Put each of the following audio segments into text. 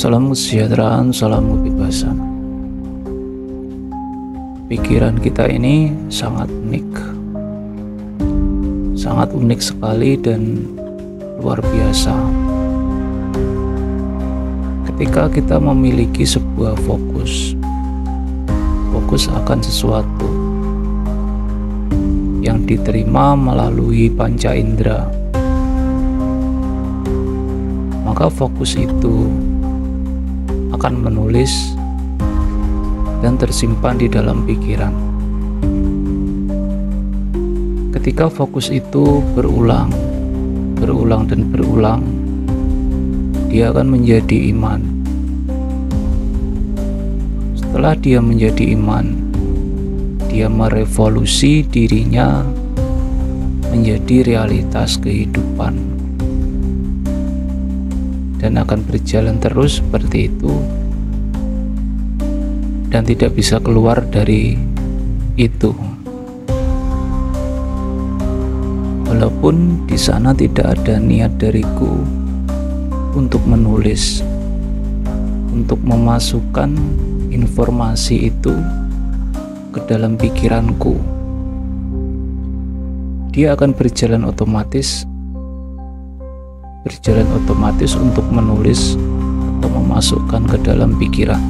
Salam kesejahteraan, salam kebebasan. Pikiran kita ini sangat unik sekali dan luar biasa. Ketika kita memiliki sebuah fokus akan sesuatu yang diterima melalui panca indera, maka fokus itu akan menulis dan tersimpan di dalam pikiran. Ketika fokus itu berulang dan berulang, dia akan menjadi iman. Setelah dia menjadi iman, dia merevolusi dirinya menjadi realitas kehidupan, dan akan berjalan terus seperti itu dan tidak bisa keluar dari itu. Walaupun di sana tidak ada niat dariku untuk menulis, untuk memasukkan informasi itu ke dalam pikiranku, dia akan berjalan otomatis untuk menulis atau memasukkan ke dalam pikiran,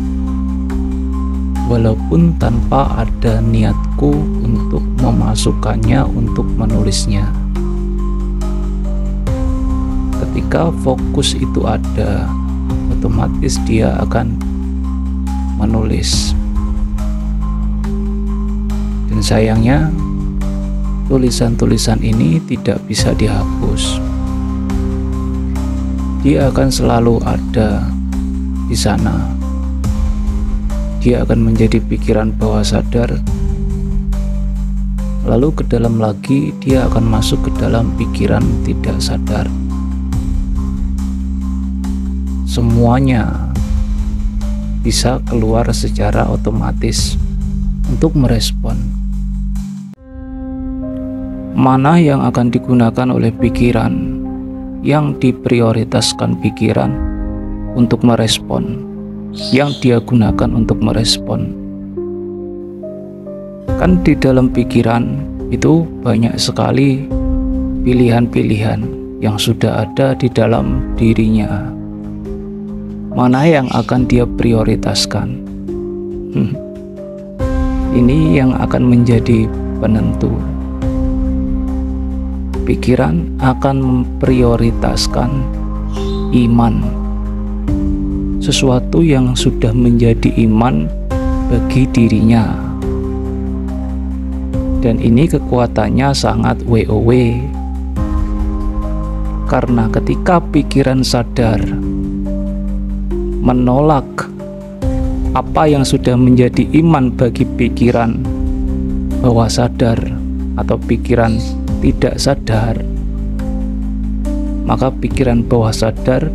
walaupun tanpa ada niatku untuk memasukkannya, untuk menulisnya. Ketika fokus itu ada, otomatis dia akan menulis. Dan sayangnya, tulisan-tulisan ini tidak bisa dihapus. Dia akan selalu ada di sana. Dia akan menjadi pikiran bawah sadar, lalu ke dalam lagi dia akan masuk ke dalam pikiran tidak sadar. Semuanya bisa keluar secara otomatis untuk merespon. Mana yang akan digunakan oleh pikiran, yang diprioritaskan pikiran untuk merespon, yang dia gunakan untuk merespon. Kan di dalam pikiran itu banyak sekali pilihan-pilihan yang sudah ada di dalam dirinya. Mana yang akan dia prioritaskan? Ini yang akan menjadi penentu. Pikiran akan memprioritaskan iman, sesuatu yang sudah menjadi iman bagi dirinya, dan ini kekuatannya sangat WOW, karena ketika pikiran sadar menolak apa yang sudah menjadi iman bagi pikiran bawah sadar atau pikiran tidak sadar, maka pikiran bawah sadar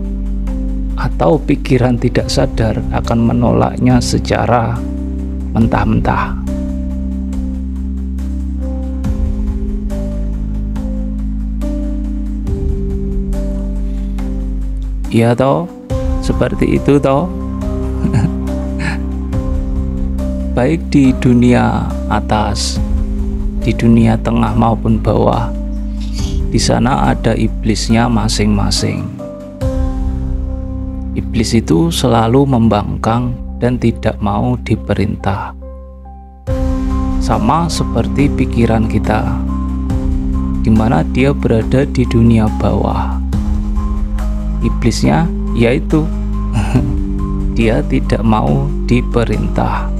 atau pikiran tidak sadar akan menolaknya secara mentah-mentah. Iya toh, seperti itu toh. Baik di dunia atas, di dunia tengah maupun bawah, di sana ada iblisnya masing-masing. Iblis itu selalu membangkang dan tidak mau diperintah. Sama seperti pikiran kita, di mana dia berada di dunia bawah. Iblisnya yaitu dia tidak mau diperintah.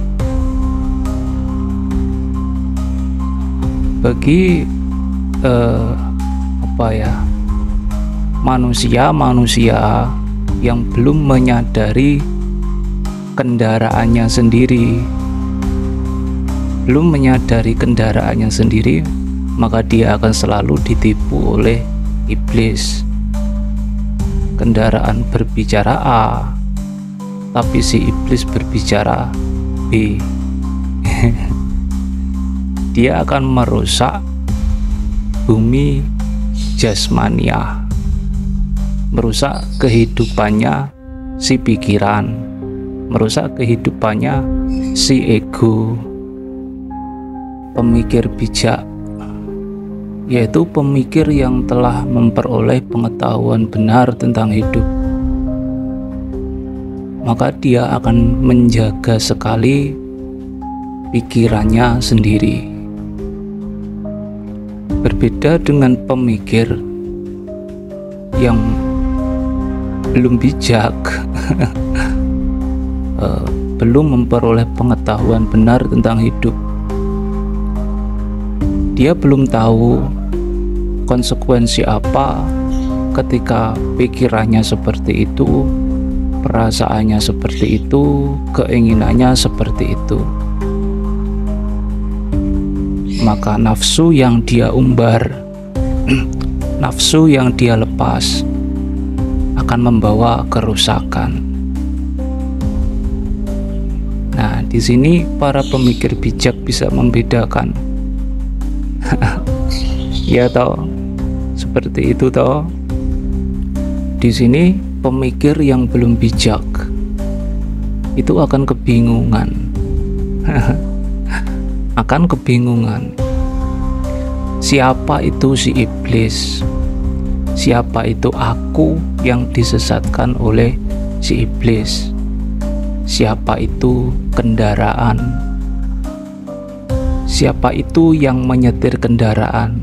Bagi manusia yang belum menyadari kendaraannya sendiri, maka dia akan selalu ditipu oleh iblis. Kendaraan berbicara A, tapi si iblis berbicara B. Dia akan merusak bumi jasmania, merusak kehidupannya si pikiran, merusak kehidupannya si ego. Pemikir bijak yaitu pemikir yang telah memperoleh pengetahuan benar tentang hidup, maka dia akan menjaga sekali pikirannya sendiri. Berbeda dengan pemikir yang belum bijak, belum memperoleh pengetahuan benar tentang hidup. Dia belum tahu konsekuensi apa ketika pikirannya seperti itu, perasaannya seperti itu, keinginannya seperti itu. Maka nafsu yang dia umbar, nafsu yang dia lepas akan membawa kerusakan. Nah, di sini para pemikir bijak bisa membedakan. Ya toh, seperti itu toh. Di sini pemikir yang belum bijak itu akan kebingungan. Akan kebingungan. Siapa itu si iblis? Siapa itu aku yang disesatkan oleh si iblis? Siapa itu kendaraan? Siapa itu yang menyetir kendaraan?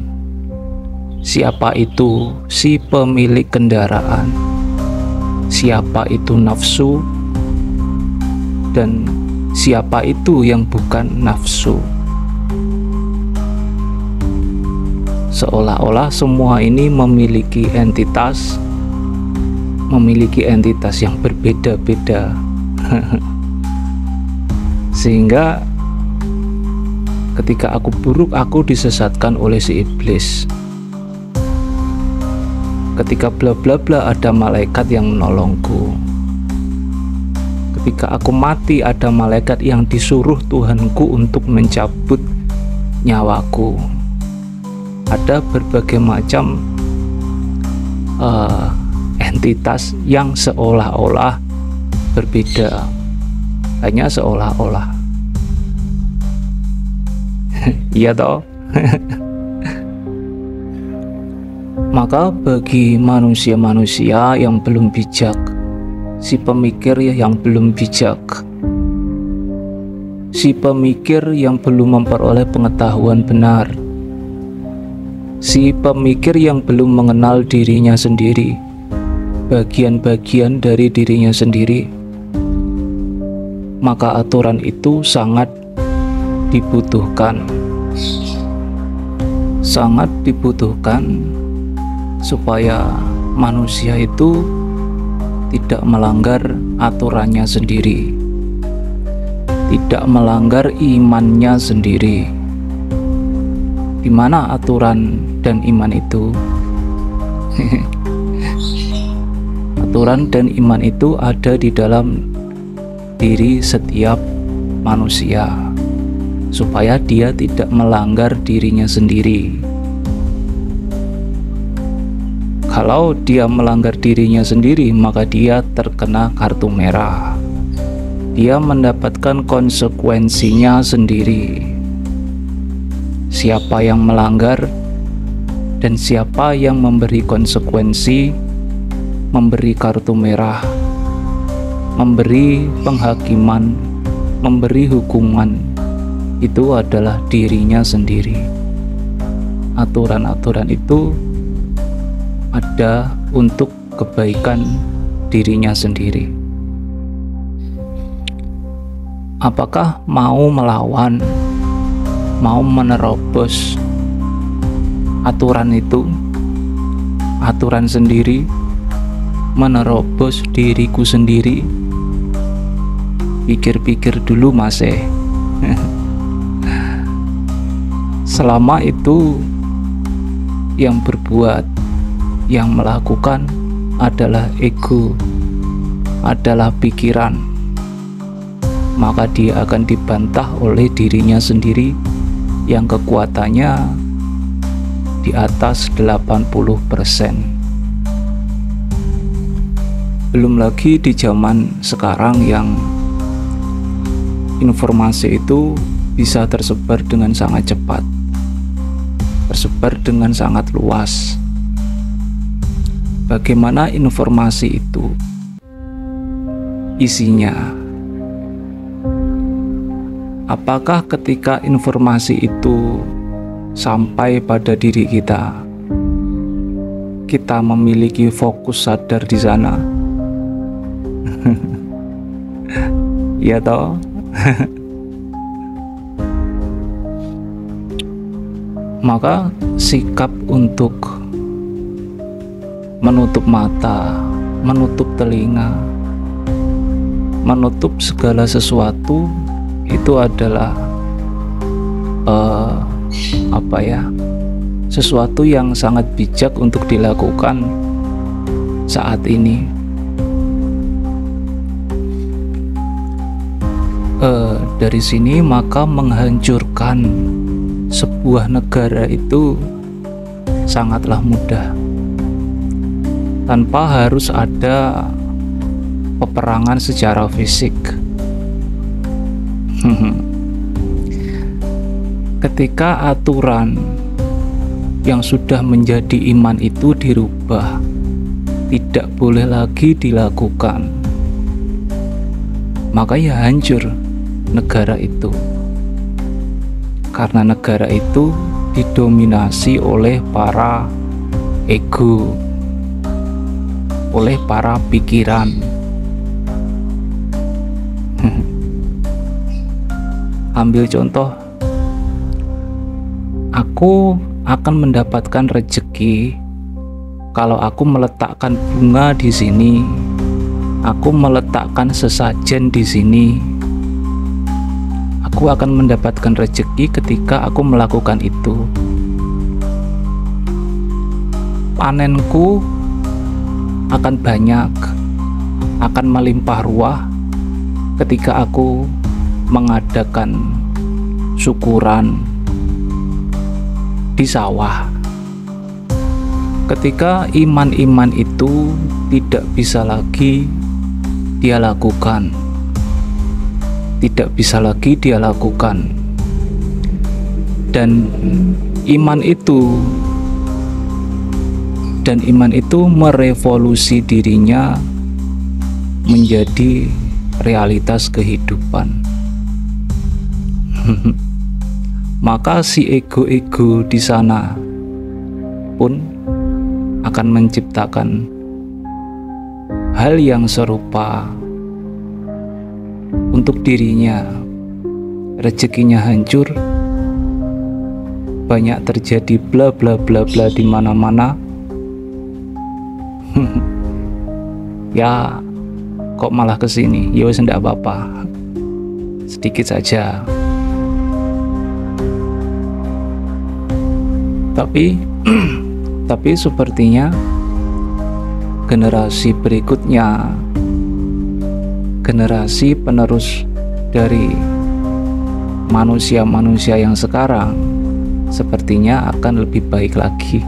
Siapa itu si pemilik kendaraan? Siapa itu nafsu? Dan siapa itu yang bukan nafsu? Seolah-olah semua ini memiliki entitas yang berbeda-beda. Sehingga ketika aku buruk, aku disesatkan oleh si iblis. Ketika bla bla bla, ada malaikat yang menolongku. Ketika aku mati, ada malaikat yang disuruh Tuhanku untuk mencabut nyawaku. Ada berbagai macam entitas yang seolah-olah berbeda, hanya seolah-olah. Iya toh. Maka bagi manusia-manusia yang belum bijak, si pemikir yang belum bijak, si pemikir yang belum memperoleh pengetahuan benar, si pemikir yang belum mengenal dirinya sendiri, bagian-bagian dari dirinya sendiri, maka aturan itu sangat dibutuhkan. Sangat dibutuhkan supaya manusia itu tidak melanggar aturannya sendiri, tidak melanggar imannya sendiri. Di mana aturan dan iman itu? Aturan dan iman itu ada di dalam diri setiap manusia, supaya dia tidak melanggar dirinya sendiri. Kalau dia melanggar dirinya sendiri, maka dia terkena kartu merah. Dia mendapatkan konsekuensinya sendiri. Siapa yang melanggar dan siapa yang memberi konsekuensi, memberi kartu merah, memberi penghakiman, memberi hukuman, itu adalah dirinya sendiri. Aturan-aturan itu ada untuk kebaikan dirinya sendiri. Apakah mau melawan, mau menerobos aturan itu, aturan sendiri, menerobos diriku sendiri? Pikir-pikir dulu Mas. Selama itu yang berbuat, yang melakukan adalah ego, adalah pikiran, maka dia akan dibantah oleh dirinya sendiri yang kekuatannya di atas 80%. Belum lagi di zaman sekarang yang informasi itu bisa tersebar dengan sangat cepat, tersebar dengan sangat luas. Bagaimana informasi itu isinya? Apakah ketika informasi itu sampai pada diri kita, kita memiliki fokus sadar di sana? Ya toh? Maka sikap untuk menutup mata, menutup telinga, menutup segala sesuatu itu adalah sesuatu yang sangat bijak untuk dilakukan saat ini. Dari sini maka menghancurkan sebuah negara itu sangatlah mudah, tanpa harus ada peperangan secara fisik. Ketika aturan yang sudah menjadi iman itu dirubah, tidak boleh lagi dilakukan, maka ya hancur negara itu. Karena negara itu didominasi oleh para ego, oleh para pikiran. Ambil contoh, aku akan mendapatkan rezeki kalau aku meletakkan bunga di sini, aku meletakkan sesajen di sini. Aku akan mendapatkan rezeki ketika aku melakukan itu. Panenku akan banyak, akan melimpah ruah ketika aku mengadakan syukuran di sawah. Ketika iman-iman itu tidak bisa lagi dia lakukan, tidak bisa lagi dia lakukan, dan iman itu merevolusi dirinya menjadi realitas kehidupan. Maka si ego-ego di sana pun akan menciptakan hal yang serupa untuk dirinya. Rezekinya hancur, banyak terjadi bla bla bla bla di mana-mana. Ya, kok malah kesini? Ya wis ndak apa-apa, sedikit saja. Tapi sepertinya generasi berikutnya, generasi penerus dari manusia-manusia yang sekarang, sepertinya akan lebih baik lagi.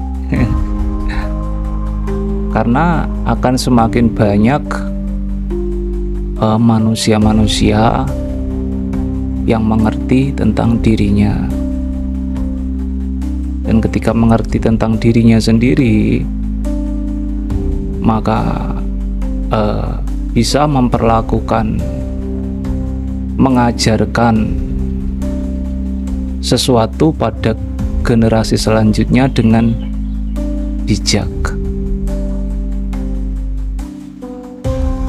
Karena akan semakin banyak manusia-manusia yang mengerti tentang dirinya. Dan ketika mengerti tentang dirinya sendiri, maka bisa memperlakukan, mengajarkan sesuatu pada generasi selanjutnya dengan bijak.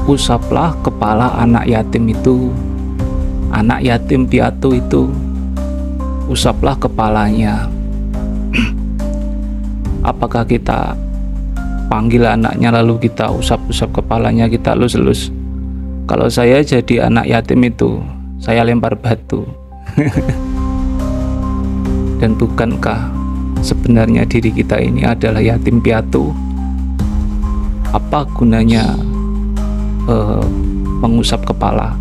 Usaplah kepala anak yatim itu, anak yatim piatu itu, usaplah kepalanya. Apakah kita panggil anaknya lalu kita usap-usap kepalanya, kita elus-elus? Kalau saya jadi anak yatim itu, saya lempar batu. Dan bukankah sebenarnya diri kita ini adalah yatim piatu? Apa gunanya mengusap kepala?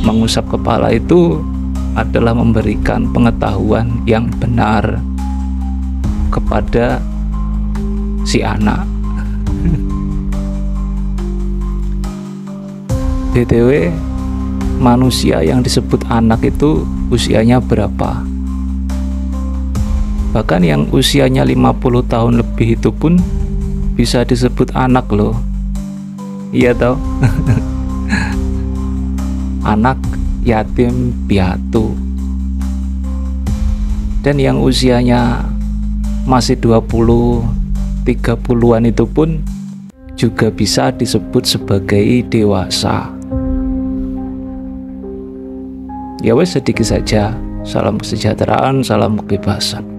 Mengusap kepala itu adalah memberikan pengetahuan yang benar kepada si anak. BTW, manusia yang disebut anak itu usianya berapa? Bahkan yang usianya 50 tahun lebih itu pun bisa disebut anak loh. Iya toh? Anak yatim piatu. Dan yang usianya masih 20, 30-an itu pun juga bisa disebut sebagai dewasa. Ya wes, sedikit saja. Salam kesejahteraan, salam kebebasan.